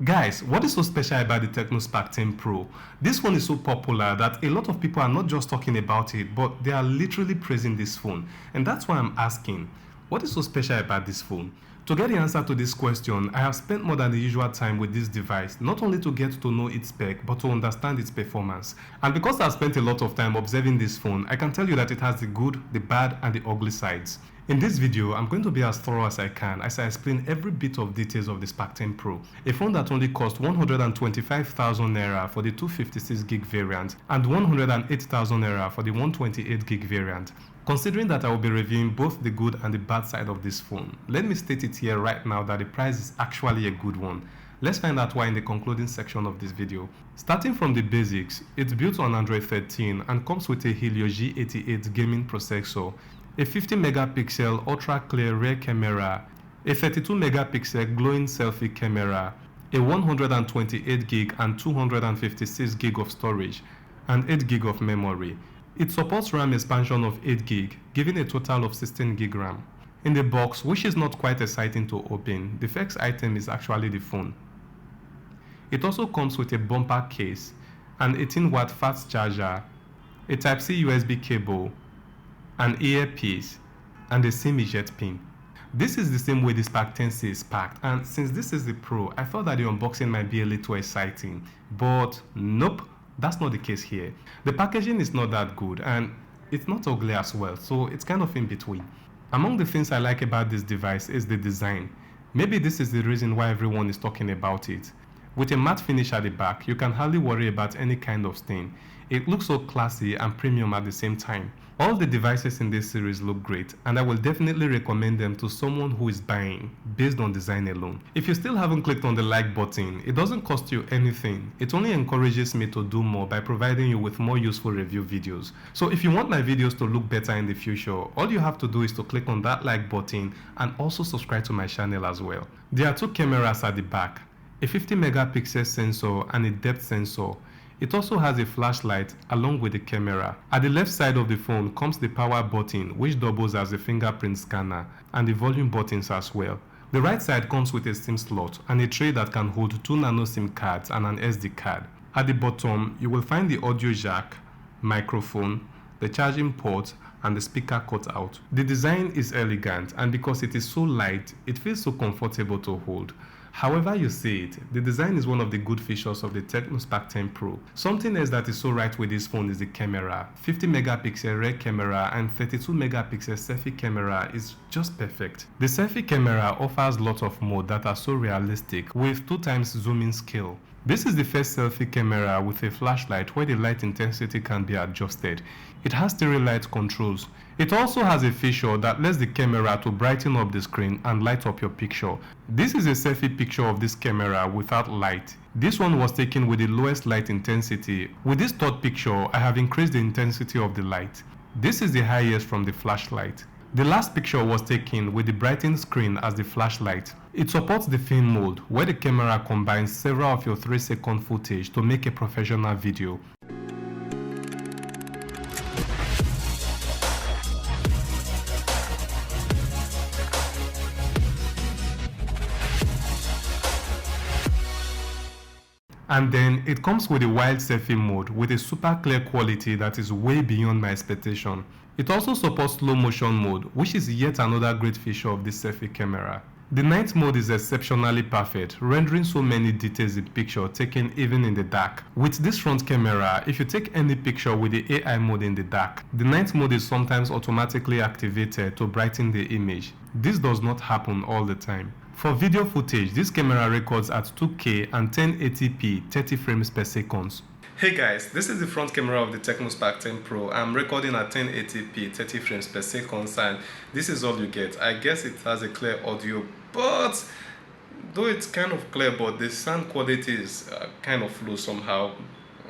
Guys, what is so special about the Tecno Spark 10 Pro? This phone is so popular that a lot of people are not just talking about it, but they are literally praising this phone. And that's why I'm asking, what is so special about this phone? To get the answer to this question, I have spent more than the usual time with this device, not only to get to know its spec, but to understand its performance. And because I've spent a lot of time observing this phone, I can tell you that it has the good, the bad, and the ugly sides. In this video, I'm going to be as thorough as I can as I explain every bit of details of the Spark 10 Pro, a phone that only cost 125,000 naira for the 256 gig variant and 108,000 naira for the 128 gig variant. Considering that I will be reviewing both the good and the bad side of this phone, let me state it here right now that the price is actually a good one. Let's find out why in the concluding section of this video. Starting from the basics, it's built on Android 13 and comes with a Helio G88 gaming processor, a 50 megapixel ultra clear rear camera, a 32 megapixel glowing selfie camera, a 128 gig and 256 gig of storage, and 8 gig of memory. It supports RAM expansion of 8 gig, giving a total of 16 gig RAM. In the box, which is not quite exciting to open, the first item is actually the phone. It also comes with a bumper case, an 18-watt fast charger, a Type-C USB cable, an earpiece, and a SIM eject pin. This is the same way the Spark 10C is packed, and since this is the Pro, I thought that the unboxing might be a little exciting, but nope, that's not the case here. The packaging is not that good, and it's not ugly as well, so it's kind of in between. Among the things I like about this device is the design. Maybe this is the reason why everyone is talking about it. With a matte finish at the back, you can hardly worry about any kind of stain. It looks so classy and premium at the same time. All the devices in this series look great, and I will definitely recommend them to someone who is buying based on design alone. If you still haven't clicked on the like button, it doesn't cost you anything. It only encourages me to do more by providing you with more useful review videos. So if you want my videos to look better in the future, all you have to do is to click on that like button and also subscribe to my channel as well. There are two cameras at the back, a 50 megapixel sensor and a depth sensor. It also has a flashlight along with the camera. At the left side of the phone comes the power button, which doubles as a fingerprint scanner, and the volume buttons as well. The right side comes with a SIM slot and a tray that can hold 2 nano SIM cards and an SD card. At the bottom, you will find the audio jack, microphone, the charging port, and the speaker cutout. The design is elegant, and because it is so light, it feels so comfortable to hold. However you see it, the design is one of the good features of the Tecno Spark 10 Pro. Something else that is so right with this phone is the camera. 50 megapixel rear camera and 32 megapixel selfie camera is just perfect. The selfie camera offers lots of modes that are so realistic with 2x zooming scale. This is the first selfie camera with a flashlight where the light intensity can be adjusted. It has stereo light controls. It also has a feature that lets the camera to brighten up the screen and light up your picture. This is a selfie picture of this camera without light. This one was taken with the lowest light intensity. With this third picture, I have increased the intensity of the light. This is the highest from the flashlight. The last picture was taken with the brightened screen as the flashlight. It supports the film mode, where the camera combines several of your 3-second footage to make a professional video. And then it comes with a wild selfie mode with a super clear quality that is way beyond my expectation. It also supports slow motion mode, which is yet another great feature of this selfie camera. The night mode is exceptionally perfect, rendering so many details in picture taken even in the dark. With this front camera, if you take any picture with the AI mode in the dark, the night mode is sometimes automatically activated to brighten the image. This does not happen all the time. For video footage, this camera records at 2K and 1080p 30 frames per second. Hey guys, this is the front camera of the Tecno Spark 10 Pro. I'm recording at 1080p 30 frames per second, and this is all you get. I guess it has a clear audio, but though it's kind of clear, but the sound quality is kind of low somehow.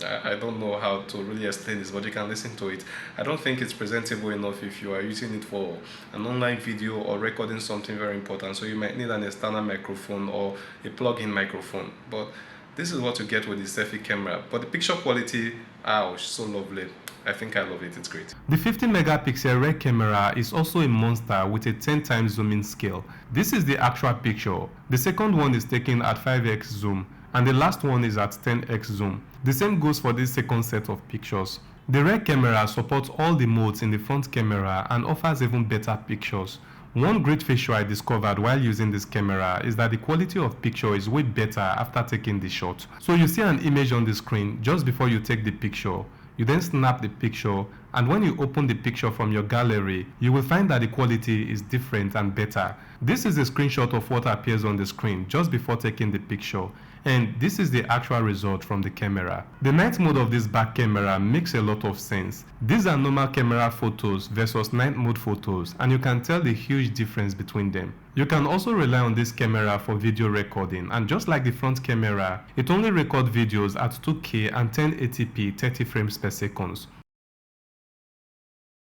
I don't know how to really explain this, but you can listen to it. I don't think it's presentable enough if you are using it for an online video or recording something very important. So you might need an external microphone or a plug-in microphone. But this is what you get with the selfie camera. But the picture quality, ouch, so lovely. I think I love it. It's great. The 50 megapixel rear camera is also a monster with a 10 times zoom-in scale. This is the actual picture. The second one is taken at 5x zoom, and the last one is at 10x zoom. The same goes for this second set of pictures. The rear camera supports all the modes in the front camera and offers even better pictures. One great feature I discovered while using this camera is that the quality of picture is way better after taking the shot. So you see an image on the screen just before you take the picture. You then snap the picture, and when you open the picture from your gallery, you will find that the quality is different and better. This is a screenshot of what appears on the screen just before taking the picture, and this is the actual result from the camera. The night mode of this back camera makes a lot of sense. These are normal camera photos versus night mode photos, and you can tell the huge difference between them. You can also rely on this camera for video recording, and just like the front camera, it only records videos at 2K and 1080p 30 frames per second.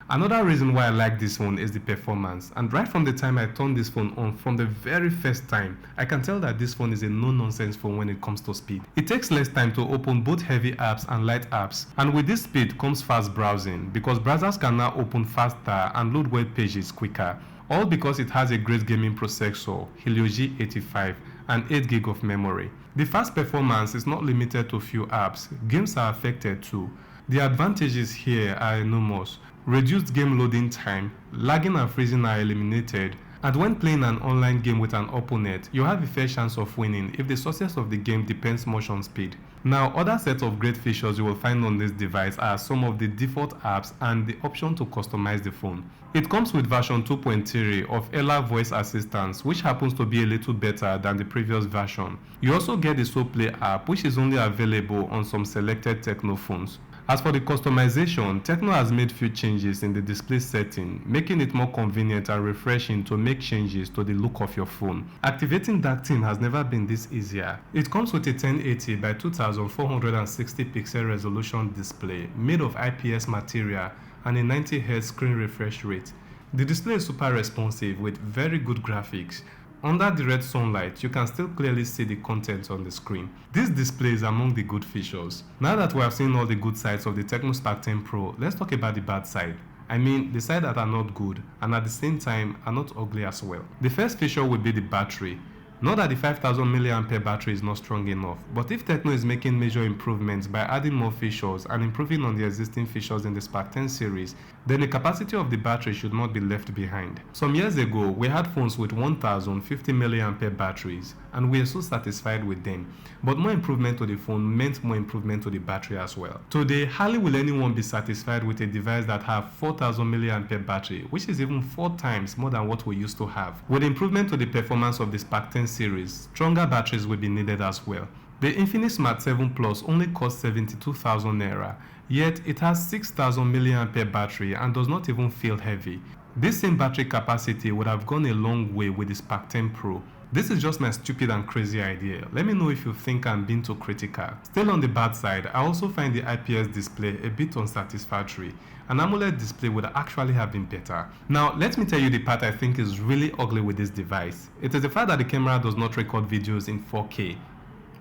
Another reason why I like this phone is the performance, and right from the time I turned this phone on, from the very first time, I can tell that this phone is a no-nonsense phone when it comes to speed. It takes less time to open both heavy apps and light apps, and with this speed comes fast browsing, because browsers can now open faster and load web pages quicker, all because it has a great gaming processor, Helio G85, and 8GB of memory. The fast performance is not limited to few apps, games are affected too. The advantages here are enormous. Reduced game loading time, lagging and freezing are eliminated, and when playing an online game with an opponent, you have a fair chance of winning if the success of the game depends much on speed. Now, other sets of great features you will find on this device are some of the default apps and the option to customize the phone. It comes with version 2.3 of Ella Voice Assistance, which happens to be a little better than the previous version. You also get the So Play app, which is only available on some selected Tecno phones. As for the customization, Tecno has made few changes in the display setting, making it more convenient and refreshing to make changes to the look of your phone. Activating that theme has never been this easier. It comes with a 1080 by 2460 pixel resolution display made of IPS material and a 90Hz screen refresh rate. The display is super responsive with very good graphics. Under direct sunlight, you can still clearly see the content on the screen. This display is among the good features. Now that we have seen all the good sides of the Tecno Spark 10 Pro, let's talk about the bad side. I mean, the side that are not good and at the same time are not ugly as well. The first feature would be the battery. Not that the 5000 mAh battery is not strong enough, but if Tecno is making major improvements by adding more features and improving on the existing features in the Spark 10 series, then the capacity of the battery should not be left behind. Some years ago, we had phones with 1050 mAh batteries, and we are so satisfied with them. But more improvement to the phone meant more improvement to the battery as well. Today, hardly will anyone be satisfied with a device that have 4000 mAh battery, which is even 4 times more than what we used to have. With improvement to the performance of the Spark 10 series, stronger batteries will be needed as well. The Infinix Smart 7 Plus only costs 72,000 naira, yet it has 6000 mAh battery and does not even feel heavy. This same battery capacity would have gone a long way with the Spark 10 Pro. This is just my stupid and crazy idea. Let me know if you think I'm being too critical. Still on the bad side, I also find the IPS display a bit unsatisfactory. An AMOLED display would actually have been better. Now, let me tell you the part I think is really ugly with this device. It is the fact that the camera does not record videos in 4K.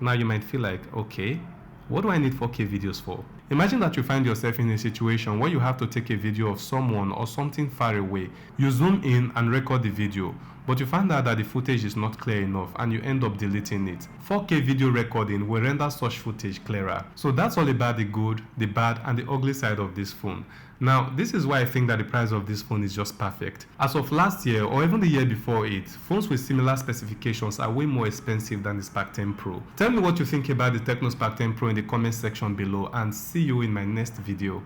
Now you might feel like, okay, what do I need 4K videos for? Imagine that you find yourself in a situation where you have to take a video of someone or something far away. You zoom in and record the video, but you find out that the footage is not clear enough and you end up deleting it. 4K video recording will render such footage clearer. So that's all about the good, the bad, and the ugly side of this phone. Now, this is why I think that the price of this phone is just perfect. As of last year or even the year before it, phones with similar specifications are way more expensive than the Spark 10 Pro. Tell me what you think about the Tecno Spark 10 Pro in the comment section below, and see you in my next video.